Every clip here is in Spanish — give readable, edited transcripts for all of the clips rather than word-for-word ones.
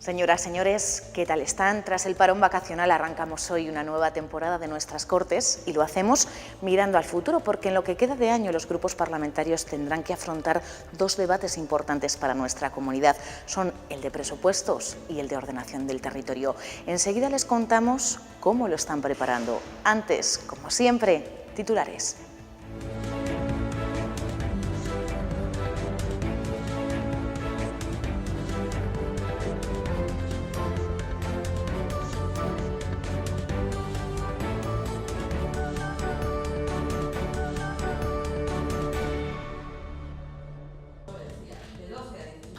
Señoras, señores, ¿qué tal están? Tras el parón vacacional arrancamos hoy una nueva temporada de nuestras Cortes y lo hacemos mirando al futuro, porque en lo que queda de año los grupos parlamentarios tendrán que afrontar dos debates importantes para nuestra comunidad. Son el de presupuestos y el de ordenación del territorio. Enseguida les contamos cómo lo están preparando. Antes, como siempre, titulares.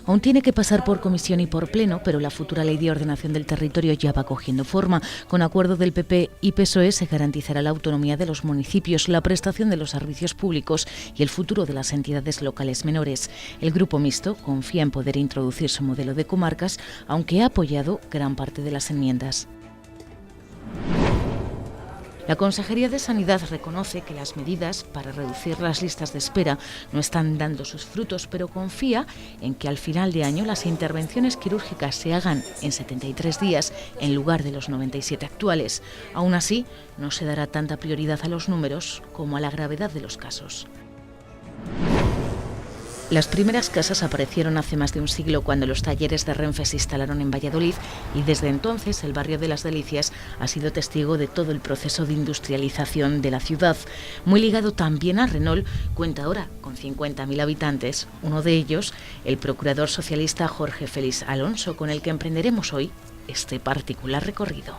Aún tiene que pasar por comisión y por pleno, pero la futura ley de ordenación del territorio ya va cogiendo forma. Con acuerdo del PP y PSOE se garantizará la autonomía de los municipios, la prestación de los servicios públicos y el futuro de las entidades locales menores. El Grupo Mixto confía en poder introducir su modelo de comarcas, aunque ha apoyado gran parte de las enmiendas. La Consejería de Sanidad reconoce que las medidas para reducir las listas de espera no están dando sus frutos, pero confía en que al final de año las intervenciones quirúrgicas se hagan en 73 días en lugar de los 97 actuales. Aún así, no se dará tanta prioridad a los números como a la gravedad de los casos. Las primeras casas aparecieron hace más de un siglo cuando los talleres de Renfe se instalaron en Valladolid y desde entonces el barrio de Las Delicias ha sido testigo de todo el proceso de industrialización de la ciudad. Muy ligado también a Renault, cuenta ahora con 50.000 habitantes, uno de ellos el procurador socialista Jorge Félix Alonso, con el que emprenderemos hoy este particular recorrido.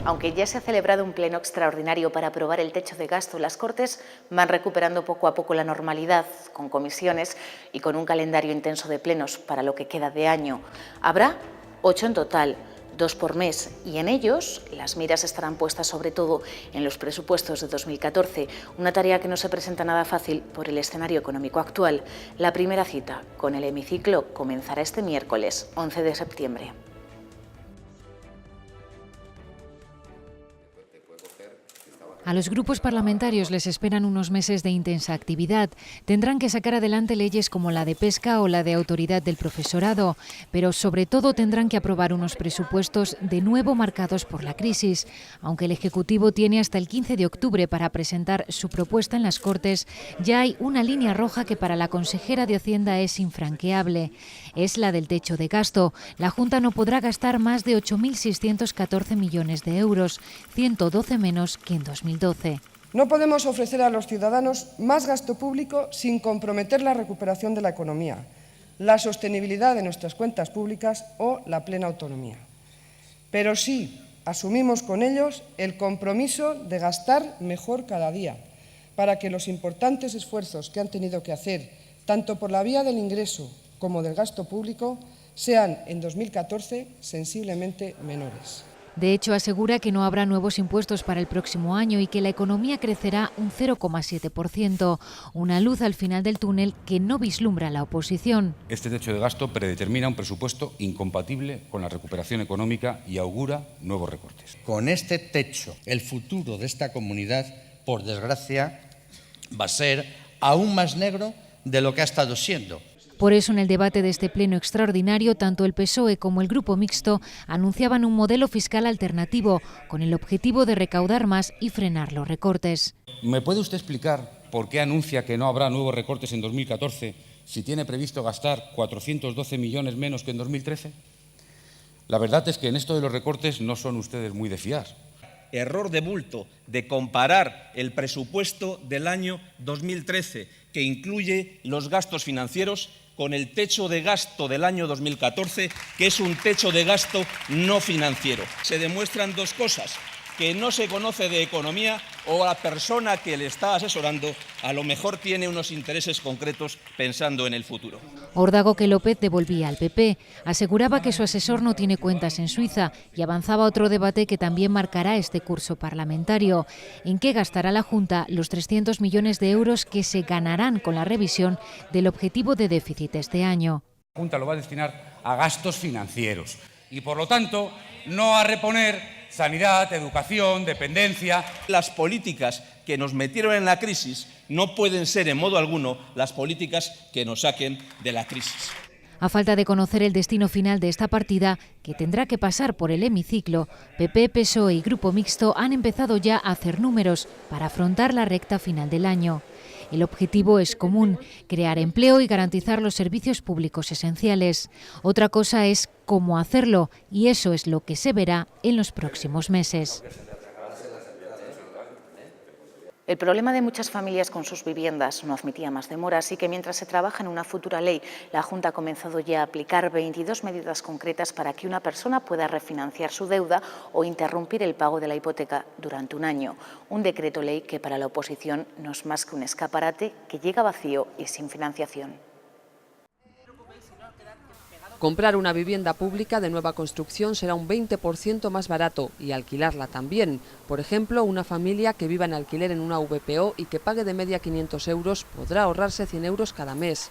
Aunque ya se ha celebrado un pleno extraordinario para aprobar el techo de gasto, las Cortes van recuperando poco a poco la normalidad, con comisiones y con un calendario intenso de plenos para lo que queda de año. Habrá 8 en total, 2 por mes, y en ellos las miras estarán puestas sobre todo en los presupuestos de 2014, una tarea que no se presenta nada fácil por el escenario económico actual. La primera cita con el hemiciclo comenzará este miércoles, 11 de septiembre. A los grupos parlamentarios les esperan unos meses de intensa actividad. Tendrán que sacar adelante leyes como la de pesca o la de autoridad del profesorado, pero sobre todo tendrán que aprobar unos presupuestos de nuevo marcados por la crisis. Aunque el Ejecutivo tiene hasta el 15 de octubre para presentar su propuesta en las Cortes, ya hay una línea roja que para la consejera de Hacienda es infranqueable. Es la del techo de gasto. La Junta no podrá gastar más de 8.614 millones de euros, 112 menos que en 2012. No podemos ofrecer a los ciudadanos más gasto público sin comprometer la recuperación de la economía, la sostenibilidad de nuestras cuentas públicas o la plena autonomía. Pero sí asumimos con ellos el compromiso de gastar mejor cada día, para que los importantes esfuerzos que han tenido que hacer, tanto por la vía del ingreso como del gasto público, sean en 2014 sensiblemente menores. De hecho, asegura que no habrá nuevos impuestos para el próximo año y que la economía crecerá un 0,7%, una luz al final del túnel que no vislumbra la oposición. Este techo de gasto predetermina un presupuesto incompatible con la recuperación económica y augura nuevos recortes. Con este techo, el futuro de esta comunidad, por desgracia, va a ser aún más negro de lo que ha estado siendo. Por eso, en el debate de este pleno extraordinario, tanto el PSOE como el Grupo Mixto anunciaban un modelo fiscal alternativo, con el objetivo de recaudar más y frenar los recortes. ¿Me puede usted explicar por qué anuncia que no habrá nuevos recortes en 2014 si tiene previsto gastar 412 millones menos que en 2013? La verdad es que en esto de los recortes no son ustedes muy de fiar. Error de bulto de comparar el presupuesto del año 2013, que incluye los gastos financieros, con el techo de gasto del año 2014, que es un techo de gasto no financiero. Se demuestran dos cosas: que no se conoce de economía o la persona que le está asesorando a lo mejor tiene unos intereses concretos pensando en el futuro. Ordago que López devolvía al PP, aseguraba que su asesor no tiene cuentas en Suiza y avanzaba otro debate que también marcará este curso parlamentario: ¿en qué gastará la Junta los 300 millones de euros que se ganarán con la revisión del objetivo de déficit este año? La Junta lo va a destinar a gastos financieros y, por lo tanto, no a reponer sanidad, educación, dependencia. Las políticas que nos metieron en la crisis no pueden ser en modo alguno las políticas que nos saquen de la crisis. A falta de conocer el destino final de esta partida, que tendrá que pasar por el hemiciclo, PP, PSOE y Grupo Mixto han empezado ya a hacer números para afrontar la recta final del año. El objetivo es común: crear empleo y garantizar los servicios públicos esenciales. Otra cosa es cómo hacerlo, y eso es lo que se verá en los próximos meses. El problema de muchas familias con sus viviendas no admitía más demora, así que mientras se trabaja en una futura ley, la Junta ha comenzado ya a aplicar 22 medidas concretas para que una persona pueda refinanciar su deuda o interrumpir el pago de la hipoteca durante un año. Un decreto ley que para la oposición no es más que un escaparate que llega vacío y sin financiación. Comprar una vivienda pública de nueva construcción será un 20% más barato y alquilarla también. Por ejemplo, una familia que viva en alquiler en una VPO y que pague de media 500 euros podrá ahorrarse 100 euros cada mes.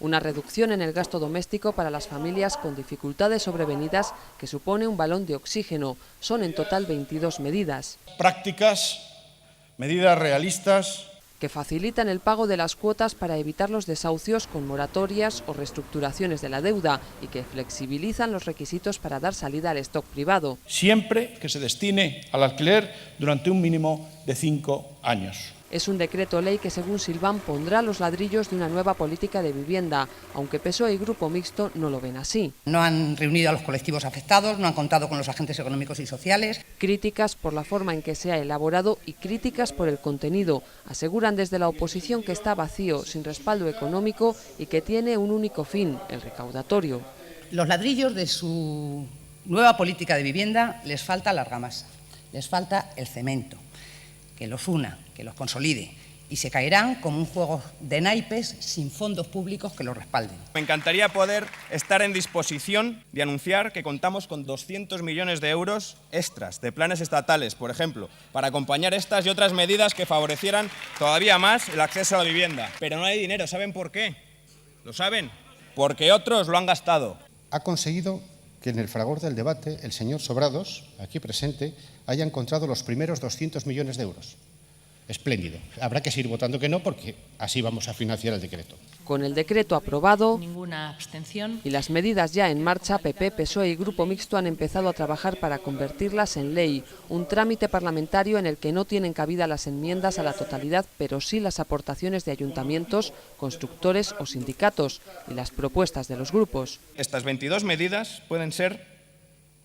Una reducción en el gasto doméstico para las familias con dificultades sobrevenidas que supone un balón de oxígeno. Son en total 22 medidas. Prácticas, medidas realistas, que facilitan el pago de las cuotas para evitar los desahucios con moratorias o reestructuraciones de la deuda y que flexibilizan los requisitos para dar salida al stock privado. Siempre que se destine al alquiler durante un mínimo de 5 años. Es un decreto ley que, según Silván, pondrá los ladrillos de una nueva política de vivienda, aunque PSOE y Grupo Mixto no lo ven así. No han reunido a los colectivos afectados, no han contado con los agentes económicos y sociales. Críticas por la forma en que se ha elaborado y críticas por el contenido. Aseguran desde la oposición que está vacío, sin respaldo económico y que tiene un único fin, el recaudatorio. Los ladrillos de su nueva política de vivienda les falta la argamasa, les falta el cemento, que los una, que los consolide, y se caerán como un juego de naipes sin fondos públicos que los respalden. Me encantaría poder estar en disposición de anunciar que contamos con 200 millones de euros extras de planes estatales, por ejemplo, para acompañar estas y otras medidas que favorecieran todavía más el acceso a la vivienda. Pero no hay dinero, ¿saben por qué? ¿Lo saben? Porque otros lo han gastado. Ha conseguido que en el fragor del debate el señor Sobrados, aquí presente, haya encontrado los primeros 200 millones de euros. Espléndido. Habrá que seguir votando que no, porque así vamos a financiar el decreto. Con el decreto aprobado Ninguna abstención. y las medidas ya en marcha, PP, PSOE y Grupo Mixto han empezado a trabajar para convertirlas en ley. Un trámite parlamentario en el que no tienen cabida las enmiendas a la totalidad, pero sí las aportaciones de ayuntamientos, constructores o sindicatos y las propuestas de los grupos. Estas 22 medidas pueden ser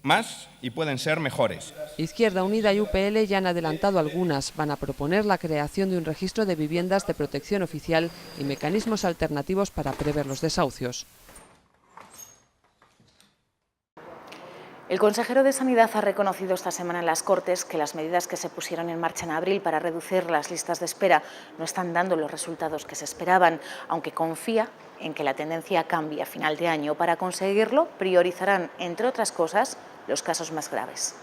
más y pueden ser mejores. Izquierda Unida y UPL ya han adelantado algunas. Van a proponer la creación de un registro de viviendas de protección oficial y mecanismos alternativos para prever los desahucios. El consejero de Sanidad ha reconocido esta semana en las Cortes que las medidas que se pusieron en marcha en abril para reducir las listas de espera no están dando los resultados que se esperaban, aunque confía en que la tendencia cambie a final de año. Para conseguirlo, priorizarán, entre otras cosas, los casos más graves.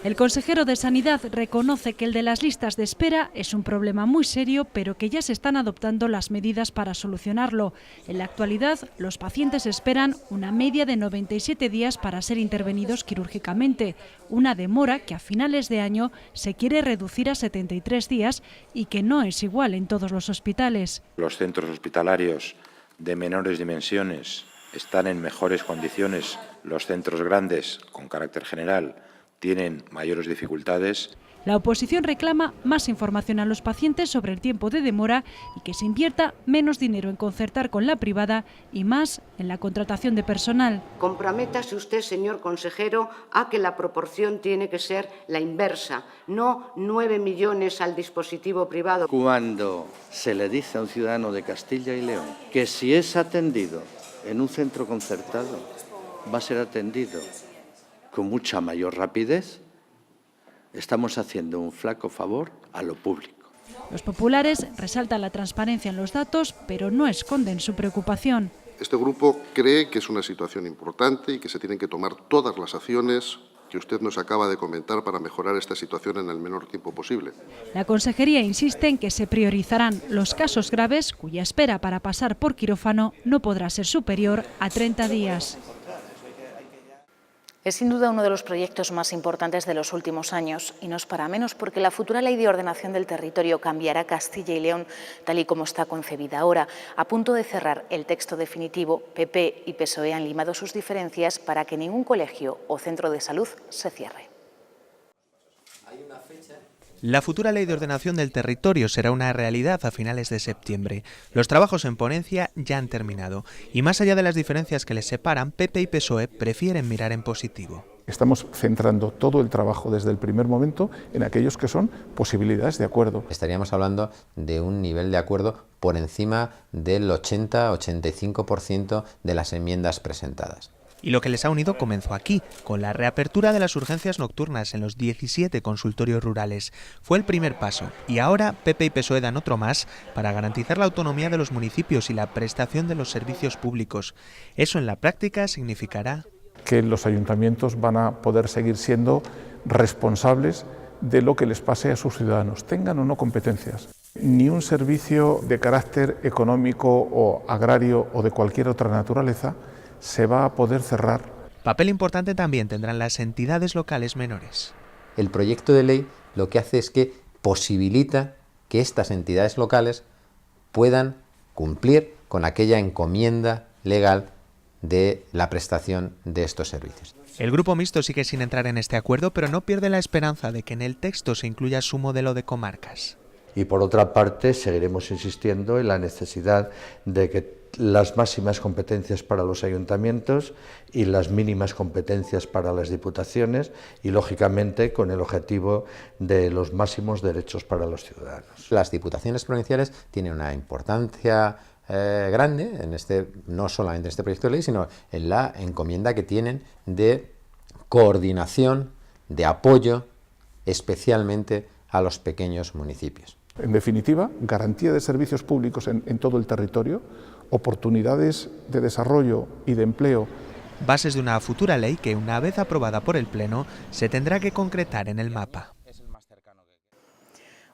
El consejero de Sanidad reconoce que el de las listas de espera es un problema muy serio, pero que ya se están adoptando las medidas para solucionarlo. En la actualidad, los pacientes esperan una media de 97 días para ser intervenidos quirúrgicamente, una demora que a finales de año se quiere reducir a 73 días y que no es igual en todos los hospitales. Los centros hospitalarios de menores dimensiones están en mejores condiciones, los centros grandes, con carácter general, tienen mayores dificultades. La oposición reclama más información a los pacientes sobre el tiempo de demora y que se invierta menos dinero en concertar con la privada y más en la contratación de personal. Comprométase usted, señor consejero, a que la proporción tiene que ser la inversa, no 9 millones al dispositivo privado. Cuando se le dice a un ciudadano de Castilla y León que si es atendido en un centro concertado va a ser atendido con mucha mayor rapidez, estamos haciendo un flaco favor a lo público. Los populares resaltan la transparencia en los datos, pero no esconden su preocupación. Este grupo cree que es una situación importante y que se tienen que tomar todas las acciones que usted nos acaba de comentar para mejorar esta situación en el menor tiempo posible. La Consejería insiste en que se priorizarán los casos graves cuya espera para pasar por quirófano no podrá ser superior a 30 días. Es sin duda uno de los proyectos más importantes de los últimos años y no es para menos porque la futura Ley de Ordenación del Territorio cambiará Castilla y León tal y como está concebida ahora. A punto de cerrar el texto definitivo, PP y PSOE han limado sus diferencias para que ningún colegio o centro de salud se cierre. La futura Ley de Ordenación del Territorio será una realidad a finales de septiembre. Los trabajos en ponencia ya han terminado y más allá de las diferencias que les separan, PP y PSOE prefieren mirar en positivo. Estamos centrando todo el trabajo desde el primer momento en aquellos que son posibilidades de acuerdo. Estaríamos hablando de un nivel de acuerdo por encima del 80-85% de las enmiendas presentadas. Y lo que les ha unido comenzó aquí, con la reapertura de las urgencias nocturnas en los 17 consultorios rurales. Fue el primer paso, y ahora PP y PSOE dan otro más para garantizar la autonomía de los municipios y la prestación de los servicios públicos. Eso en la práctica significará que los ayuntamientos van a poder seguir siendo responsables de lo que les pase a sus ciudadanos, tengan o no competencias. Ni un servicio de carácter económico o agrario o de cualquier otra naturaleza se va a poder cerrar. Papel importante también tendrán las entidades locales menores. El proyecto de ley lo que hace es que posibilita que estas entidades locales puedan cumplir con aquella encomienda legal de la prestación de estos servicios. El Grupo Mixto sigue sin entrar en este acuerdo, pero no pierde la esperanza de que en el texto se incluya su modelo de comarcas. Y por otra parte, seguiremos insistiendo en la necesidad de que las máximas competencias para los ayuntamientos y las mínimas competencias para las diputaciones y, lógicamente, con el objetivo de los máximos derechos para los ciudadanos. Las diputaciones provinciales tienen una importancia grande, no solamente en este proyecto de ley, sino en la encomienda que tienen de coordinación, de apoyo, especialmente a los pequeños municipios. En definitiva, garantía de servicios públicos en todo el territorio, oportunidades de desarrollo y de empleo. Bases de una futura ley que, una vez aprobada por el Pleno, se tendrá que concretar en el mapa.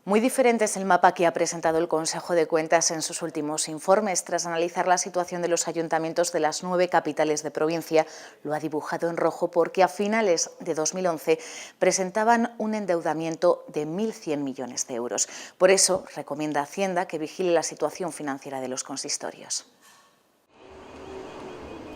Muy diferente es el mapa que ha presentado el Consejo de Cuentas en sus últimos informes. Tras analizar la situación de los ayuntamientos de las 9 capitales de provincia, lo ha dibujado en rojo porque a finales de 2011 presentaban un endeudamiento de 1.100 millones de euros. Por eso recomienda a Hacienda que vigile la situación financiera de los consistorios.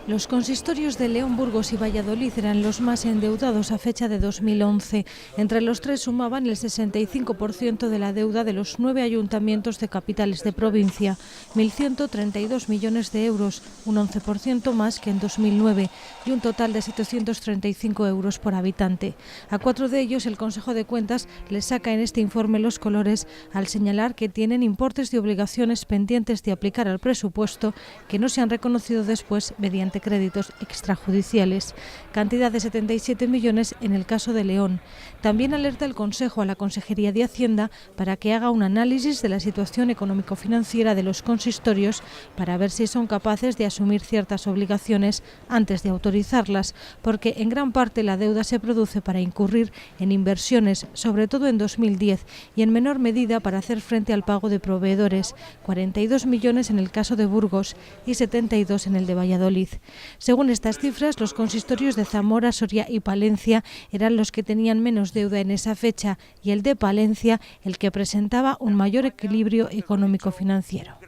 Los consistorios de León, Burgos y Valladolid eran los más endeudados a fecha de 2011. Entre los tres sumaban el 65% de la deuda de los 9 ayuntamientos de capitales de provincia, 1.132 millones de euros, un 11% más que en 2009 y un total de 735 euros por habitante. A 4 de ellos el Consejo de Cuentas les saca en este informe los colores al señalar que tienen importes de obligaciones pendientes de aplicar al presupuesto que no se han reconocido después mediante créditos extrajudiciales, cantidad de 77 millones en el caso de León. También alerta el Consejo a la Consejería de Hacienda para que haga un análisis de la situación económico-financiera de los consistorios para ver si son capaces de asumir ciertas obligaciones antes de autorizarlas, porque en gran parte la deuda se produce para incurrir en inversiones, sobre todo en 2010, y en menor medida para hacer frente al pago de proveedores, 42 millones en el caso de Burgos y 72 en el de Valladolid. Según estas cifras, los consistorios de Zamora, Soria y Palencia eran los que tenían menos deuda en esa fecha y el de Palencia el que presentaba un mayor equilibrio económico-financiero.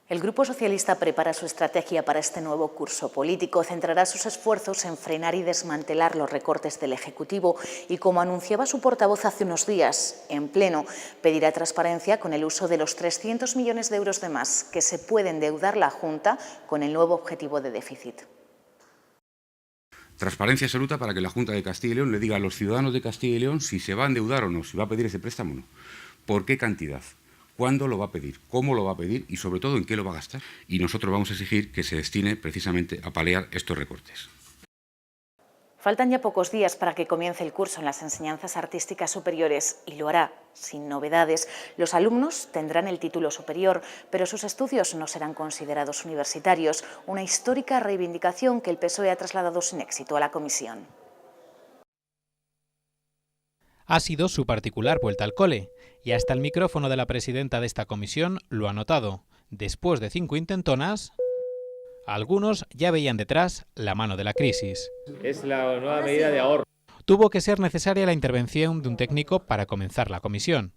El Grupo Socialista prepara su estrategia para este nuevo curso político. Centrará sus esfuerzos en frenar y desmantelar los recortes del Ejecutivo y, como anunciaba su portavoz hace unos días, en Pleno, pedirá transparencia con el uso de los 300 millones de euros de más que se puede endeudar la Junta con el nuevo objetivo de déficit. Transparencia absoluta para que la Junta de Castilla y León le diga a los ciudadanos de Castilla y León si se va a endeudar o no, si va a pedir ese préstamo o no, por qué cantidad, cuándo lo va a pedir, cómo lo va a pedir y, sobre todo, en qué lo va a gastar. Y nosotros vamos a exigir que se destine precisamente a paliar estos recortes. Faltan ya pocos días para que comience el curso en las enseñanzas artísticas superiores y lo hará sin novedades. Los alumnos tendrán el título superior, pero sus estudios no serán considerados universitarios, una histórica reivindicación que el PSOE ha trasladado sin éxito a la comisión. Ha sido su particular vuelta al cole, y hasta el micrófono de la presidenta de esta comisión lo ha notado. Después de 5 intentonas, Algunos ya veían detrás la mano de la crisis. Es la nueva medida de ahorro. Tuvo que ser necesaria la intervención de un técnico para comenzar la comisión.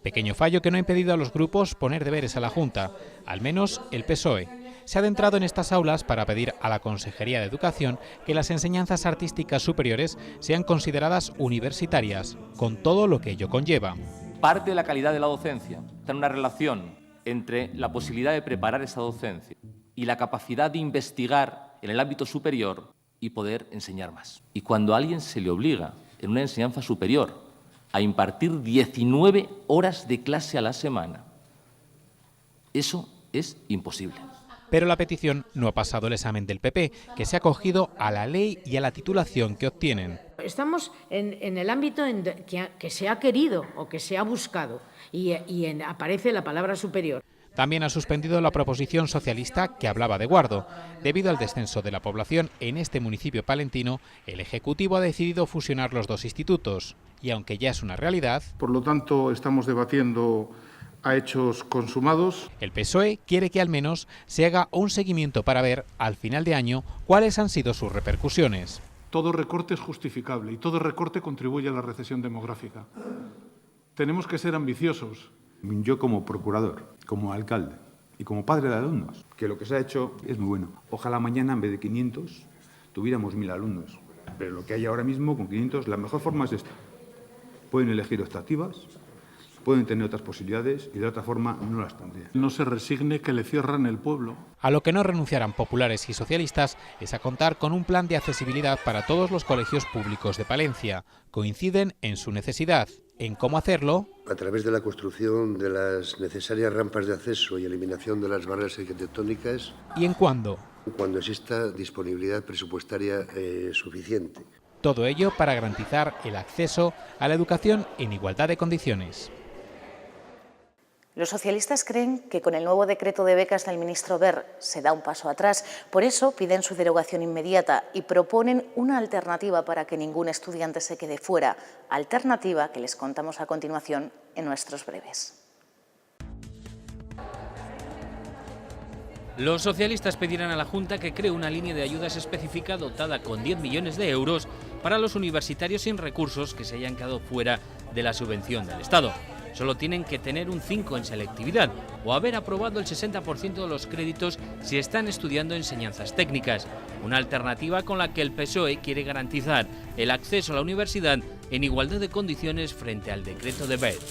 Pequeño fallo que no ha impedido a los grupos poner deberes a la Junta, al menos el PSOE. Se ha adentrado en estas aulas para pedir a la Consejería de Educación que las enseñanzas artísticas superiores sean consideradas universitarias, con todo lo que ello conlleva. Parte de la calidad de la docencia está en una relación entre la posibilidad de preparar esa docencia y la capacidad de investigar en el ámbito superior y poder enseñar más. Y cuando a alguien se le obliga en una enseñanza superior a impartir 19 horas de clase a la semana, eso es imposible. Pero la petición no ha pasado el examen del PP, que se ha acogido a la ley y a la titulación que obtienen. Estamos en el ámbito que se ha querido o que se ha buscado y aparece la palabra superior. También ha suspendido la proposición socialista que hablaba de Guardo. Debido al descenso de la población en este municipio palentino, el Ejecutivo ha decidido fusionar los dos institutos. Y aunque ya es una realidad... Por lo tanto, estamos debatiendo a hechos consumados. El PSOE quiere que al menos se haga un seguimiento para ver, al final de año, cuáles han sido sus repercusiones. Todo recorte es justificable y todo recorte contribuye a la recesión demográfica. Tenemos que ser ambiciosos. Yo como procurador, como alcalde y como padre de alumnos, que lo que se ha hecho es muy bueno. Ojalá mañana en vez de 500 tuviéramos 1000 alumnos. Pero lo que hay ahora mismo con 500, la mejor forma es esta. Pueden elegir optativas, pueden tener otras posibilidades y de otra forma no las tendrían. No se resigne que le cierran el pueblo. A lo que no renunciarán populares y socialistas es a contar con un plan de accesibilidad para todos los colegios públicos de Palencia. Coinciden en su necesidad. En cómo hacerlo, a través de la construcción de las necesarias rampas de acceso y eliminación de las barreras arquitectónicas. ¿Y en cuándo? Cuando exista disponibilidad presupuestaria suficiente. Todo ello para garantizar el acceso a la educación en igualdad de condiciones. Los socialistas creen que con el nuevo decreto de becas del ministro Wert se da un paso atrás. Por eso piden su derogación inmediata y proponen una alternativa para que ningún estudiante se quede fuera. Alternativa que les contamos a continuación en nuestros breves. Los socialistas pedirán a la Junta que cree una línea de ayudas específica dotada con 10 millones de euros para los universitarios sin recursos que se hayan quedado fuera de la subvención del Estado. Solo tienen que tener un 5 en selectividad o haber aprobado el 60% de los créditos si están estudiando enseñanzas técnicas. Una alternativa con la que el PSOE quiere garantizar el acceso a la universidad en igualdad de condiciones frente al decreto de Wert.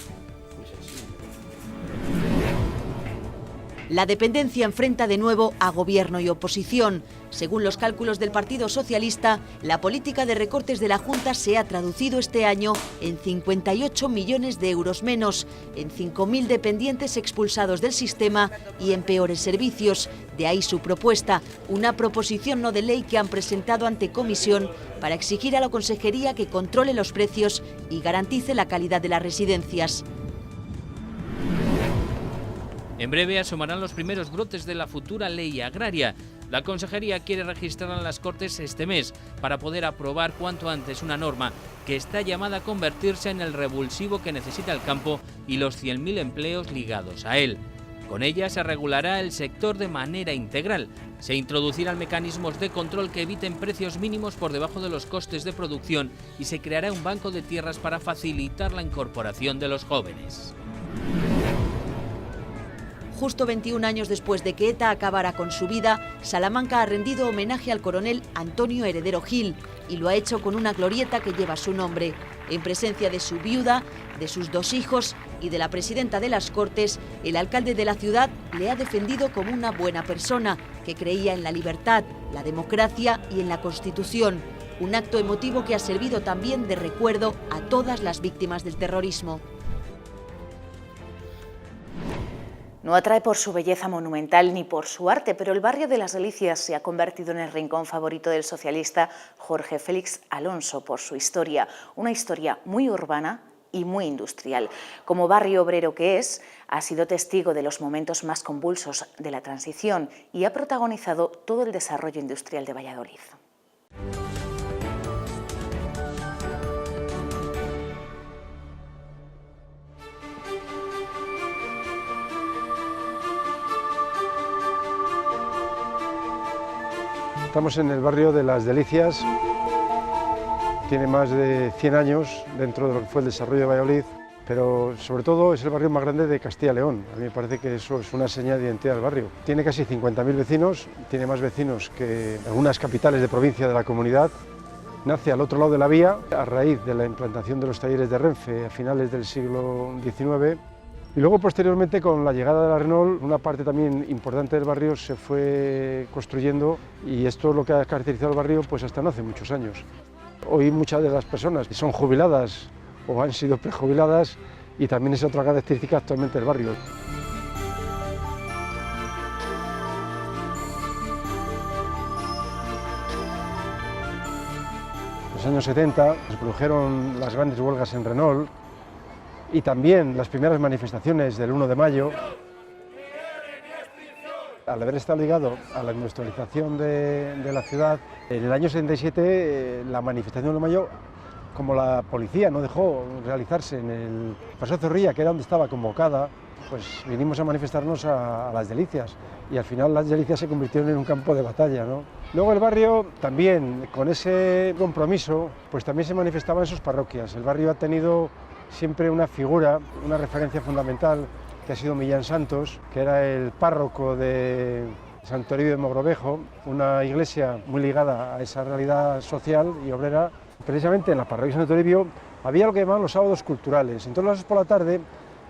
La dependencia enfrenta de nuevo a gobierno y oposición. Según los cálculos del Partido Socialista, la política de recortes de la Junta se ha traducido este año en 58 millones de euros menos, en 5.000 dependientes expulsados del sistema y en peores servicios. De ahí su propuesta, una proposición no de ley que han presentado ante comisión para exigir a la Consejería que controle los precios y garantice la calidad de las residencias. En breve asomarán los primeros brotes de la futura ley agraria. La Consejería quiere registrarla en las Cortes este mes para poder aprobar cuanto antes una norma que está llamada a convertirse en el revulsivo que necesita el campo y los 100.000 empleos ligados a él. Con ella se regulará el sector de manera integral. Se introducirán mecanismos de control que eviten precios mínimos por debajo de los costes de producción y se creará un banco de tierras para facilitar la incorporación de los jóvenes. Justo 21 años después de que ETA acabara con su vida, Salamanca ha rendido homenaje al coronel Antonio Heredero Gil y lo ha hecho con una glorieta que lleva su nombre. En presencia de su viuda, de sus 2 hijos y de la presidenta de las Cortes, el alcalde de la ciudad le ha defendido como una buena persona que creía en la libertad, la democracia y en la Constitución. Un acto emotivo que ha servido también de recuerdo a todas las víctimas del terrorismo. No atrae por su belleza monumental ni por su arte, pero el barrio de Las Delicias se ha convertido en el rincón favorito del socialista Jorge Félix Alonso por su historia, una historia muy urbana y muy industrial. Como barrio obrero que es, ha sido testigo de los momentos más convulsos de la transición y ha protagonizado todo el desarrollo industrial de Valladolid. Estamos en el barrio de Las Delicias. Tiene más de 100 años dentro de lo que fue el desarrollo de Valladolid, pero sobre todo es el barrio más grande de Castilla y León. A mí me parece que eso es una señal de identidad del barrio. Tiene casi 50.000 vecinos, tiene más vecinos que algunas capitales de provincia de la comunidad. Nace al otro lado de la vía a raíz de la implantación de los talleres de Renfe a finales del siglo XIX. Y luego, posteriormente, con la llegada de la Renault, una parte también importante del barrio se fue construyendo, y esto es lo que ha caracterizado el barrio pues hasta no hace muchos años. Hoy muchas de las personas son jubiladas o han sido prejubiladas, y también es otra característica actualmente del barrio. En los años 70 se produjeron las grandes huelgas en Renault, y también las primeras manifestaciones del 1 de mayo. Al haber estado ligado a la industrialización de la ciudad, en el año 77 la manifestación del 1 de mayo, como la policía no dejó realizarse en el Paseo Zorrilla, que era donde estaba convocada, pues vinimos a manifestarnos a Las Delicias, y al final Las Delicias se convirtieron en un campo de batalla, ¿no? Luego el barrio también, con ese compromiso, pues también se manifestaba en sus parroquias. El barrio ha tenido siempre una figura, una referencia fundamental, que ha sido Millán Santos, que era el párroco de Sant Toribio de Mogrovejo, una iglesia muy ligada a esa realidad social y obrera. Precisamente en la parroquia de Sant Toribio había lo que llamaban los sábados culturales. Entonces, los sábados por la tarde,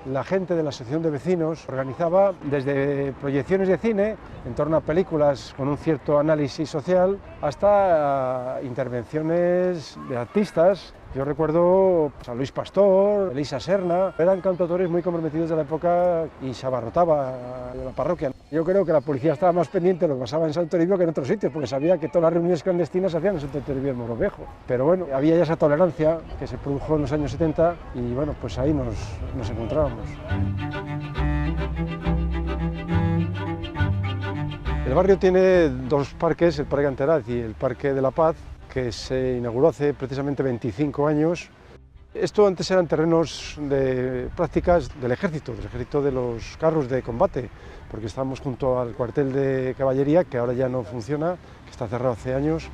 la gente de la asociación de vecinos organizaba desde proyecciones de cine en torno a películas con un cierto análisis social, hasta intervenciones de artistas. Yo recuerdo a Luis Pastor, Elisa Serna, eran cantautores muy comprometidos de la época, y se abarrotaba la parroquia. Yo creo que la policía estaba más pendiente de lo que pasaba en Sant Toribio que en otros sitios, porque sabía que todas las reuniones clandestinas se hacían en Sant Toribio de Mogrovejo. Pero bueno, había ya esa tolerancia que se produjo en los años 70, y bueno, pues ahí nos encontrábamos. El barrio tiene dos parques, el Parque Anteraz y el Parque de la Paz, que se inauguró hace precisamente 25 años. Esto antes eran terrenos de prácticas del ejército de los carros de combate, porque estábamos junto al cuartel de caballería, que ahora ya no funciona, que está cerrado hace años.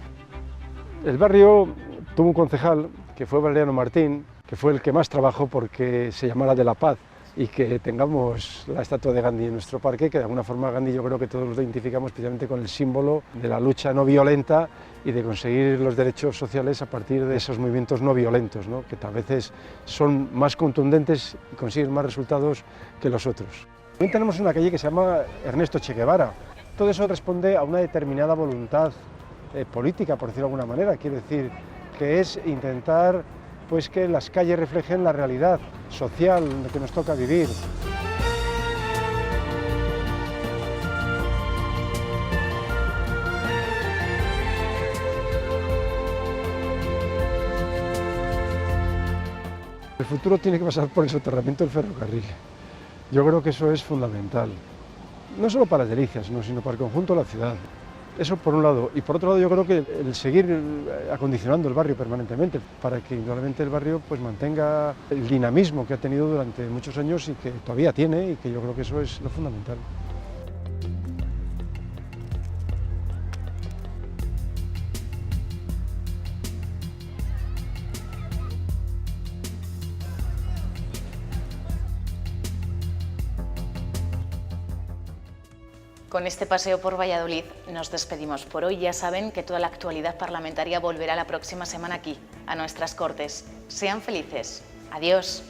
El barrio tuvo un concejal, que fue Valeriano Martín, que fue el que más trabajó porque se llamara de la Paz, y que tengamos la estatua de Gandhi en nuestro parque, que de alguna forma Gandhi yo creo que todos lo identificamos especialmente con el símbolo de la lucha no violenta y de conseguir los derechos sociales a partir de esos movimientos no violentos, ¿no? Que a veces son más contundentes y consiguen más resultados que los otros. También tenemos una calle que se llama Ernesto Che Guevara. Todo eso responde a una determinada voluntad política, por decirlo de alguna manera, quiero decir, que es intentar pues que las calles reflejen la realidad social que nos toca vivir. El futuro tiene que pasar por el soterramiento del ferrocarril. Yo creo que eso es fundamental, no solo para Las Delicias, sino para el conjunto de la ciudad. Eso por un lado, y por otro lado yo creo que el seguir acondicionando el barrio permanentemente para que indudablemente el barrio pues mantenga el dinamismo que ha tenido durante muchos años y que todavía tiene, y que yo creo que eso es lo fundamental. Con este paseo por Valladolid nos despedimos por hoy. Ya saben que toda la actualidad parlamentaria volverá la próxima semana aquí, a nuestras Cortes. Sean felices. Adiós.